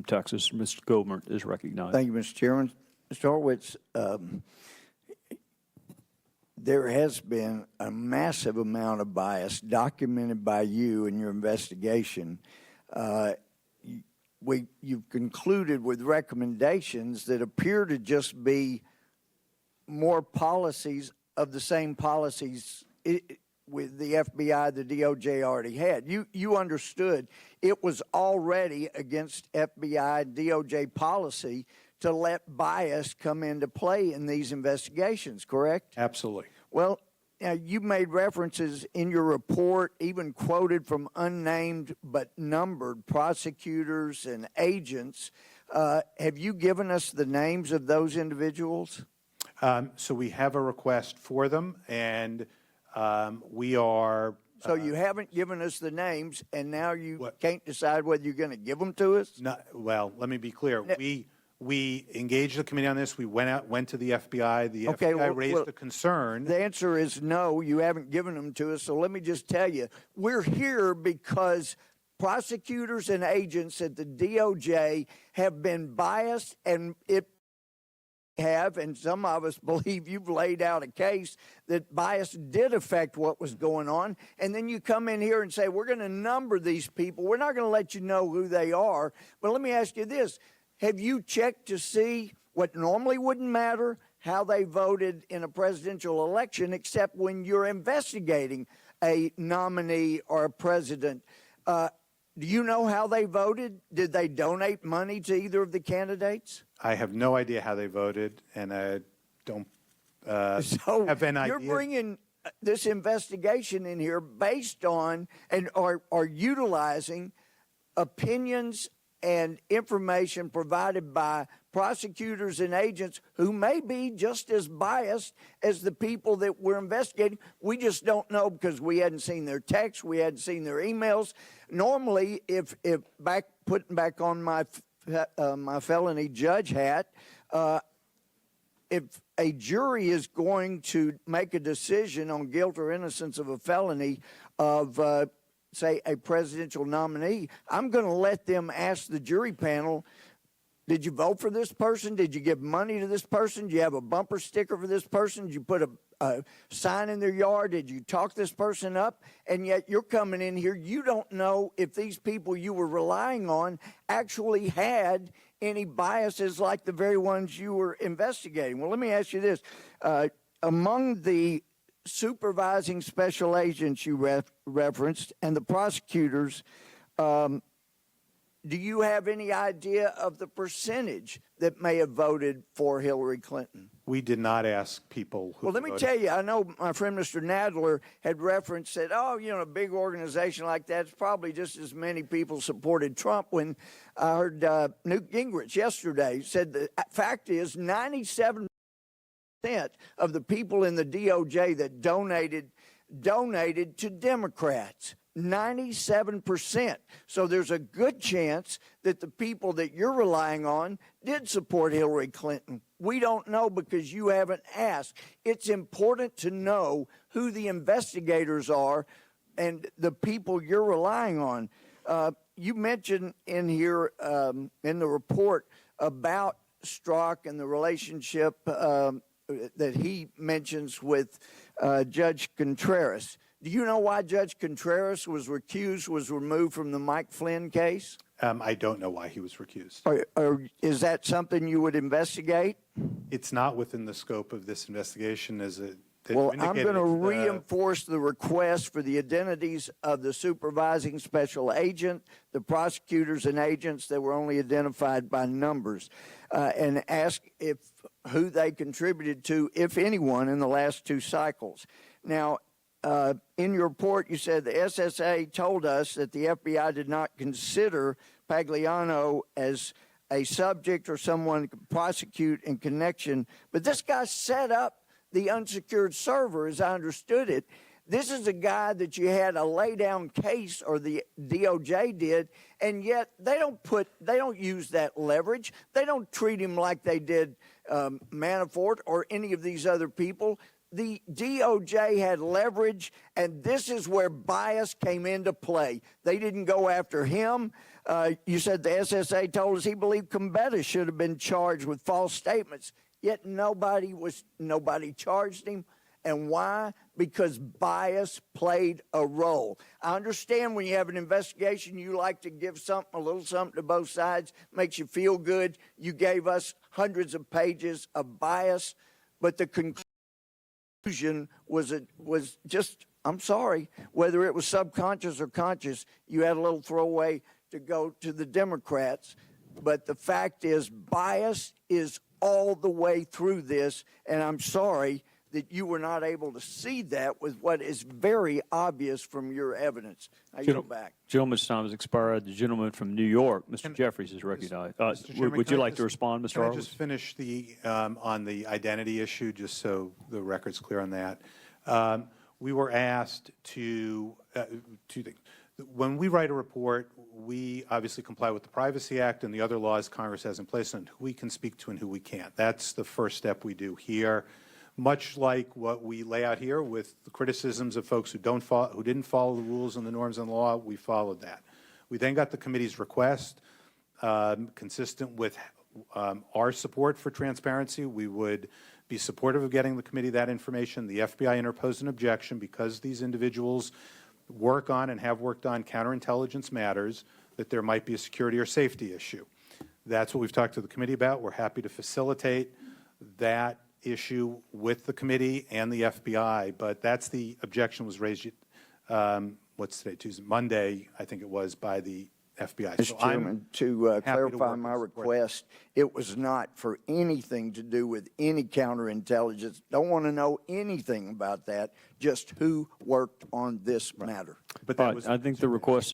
Texas. Mr. Gohmert is recognized. Thank you, Mr. Chairman. Mr. Horowitz, there has been a massive amount of bias documented by you in your investigation. You've concluded with recommendations that appear to just be more policies of the same policies with the FBI, the DOJ already had. You understood it was already against FBI, DOJ policy to let bias come into play in these investigations, correct? Absolutely. Well, you made references in your report, even quoted from unnamed but numbered prosecutors and agents. Have you given us the names of those individuals? So we have a request for them, and we are... So you haven't given us the names, and now you can't decide whether you're going to give them to us? No, well, let me be clear. We engaged the committee on this. We went to the FBI. The FBI raised a concern. The answer is no, you haven't given them to us. So let me just tell you, we're here because prosecutors and agents at the DOJ have been biased, and and some of us believe you've laid out a case that bias did affect what was going on, and then you come in here and say, we're going to number these people. We're not going to let you know who they are. But let me ask you this. Have you checked to see what normally wouldn't matter, how they voted in a presidential election, except when you're investigating a nominee or a president? Do you know how they voted? Did they donate money to either of the candidates? I have no idea how they voted, and I don't have an idea. You're bringing this investigation in here based on and are utilizing opinions and information provided by prosecutors and agents who may be just as biased as the people that we're investigating. We just don't know because we hadn't seen their texts, we hadn't seen their emails. Normally, if putting back on my felony judge hat, if a jury is going to make a decision on guilt or innocence of a felony of say, a presidential nominee, I'm going to let them ask the jury panel, did you vote for this person? Did you give money to this person? Do you have a bumper sticker for this person? Did you put a sign in their yard? Did you talk this person up? And yet you're coming in here, you don't know if these people you were relying on actually had any biases like the very ones you were investigating. Well, let me ask you this. Among the supervising special agents you referenced and the prosecutors, do you have any idea of the percentage that may have voted for Hillary Clinton? We did not ask people who voted. Well, let me tell you, I know my friend Mr. Nadler had referenced, said, oh, you know, a big organization like that's probably just as many people supported Trump. When I heard Newt Gingrich yesterday said the fact is 97% of the people in the DOJ that donated to Democrats. 97%. So there's a good chance that the people that you're relying on did support Hillary Clinton. We don't know because you haven't asked. It's important to know who the investigators are and the people you're relying on. You mentioned in here in the report about Strzok and the relationship that he mentions with Judge Contreras. Do you know why Judge Contreras was recused, was removed from the Mike Flynn case? I don't know why he was recused. Or is that something you would investigate? It's not within the scope of this investigation. Well, I'm going to reinforce the request for the identities of the supervising special agent, the prosecutors and agents that were only identified by numbers, and ask who they contributed to, if anyone, in the last two cycles. Now, in your report, you said the SSA told us that the FBI did not consider Pagliano as a subject or someone to prosecute in connection. But this guy set up the unsecured server, as I understood it. This is a guy that you had a lay-down case, or the DOJ did, and yet they don't use that leverage. They don't treat him like they did Manafort or any of these other people. The DOJ had leverage, and this is where bias came into play. They didn't go after him. You said the SSA told us he believed Combetta should have been charged with false statements, yet nobody charged him. And why? Because bias played a role. I understand when you have an investigation, you like to give something, a little something to both sides, makes you feel good. You gave us hundreds of pages of bias, but the conclusion was just, I'm sorry, whether it was subconscious or conscious, you had a little throwaway to go to the Democrats. But the fact is, bias is all the way through this, and I'm sorry that you were not able to see that with what is very obvious from your evidence. I yield back. Gentleman's time has expired. The gentleman from New York, Mr. Jeffries, is recognized. Would you like to respond, Mr. Horowitz? Can I just finish on the identity issue, just so the record's clear on that? We were asked to, two things. When we write a report, we obviously comply with the Privacy Act and the other laws Congress has in place on who we can speak to and who we can't. That's the first step we do here. Much like what we lay out here with the criticisms of folks who didn't follow the rules and the norms and the law, we followed that. We then got the committee's request, consistent with our support for transparency. We would be supportive of getting the committee that information. The FBI interposed an objection because these individuals work on and have worked on counterintelligence matters, that there might be a security or safety issue. That's what we've talked to the committee about. We're happy to facilitate that issue with the committee and the FBI, but that's the objection was raised, what's today, Tuesday, Monday, I think it was, by the FBI. Mr. Chairman, to clarify my request, it was not for anything to do with any counterintelligence. Don't want to know anything about that, just who worked on this matter. But that was, I think the request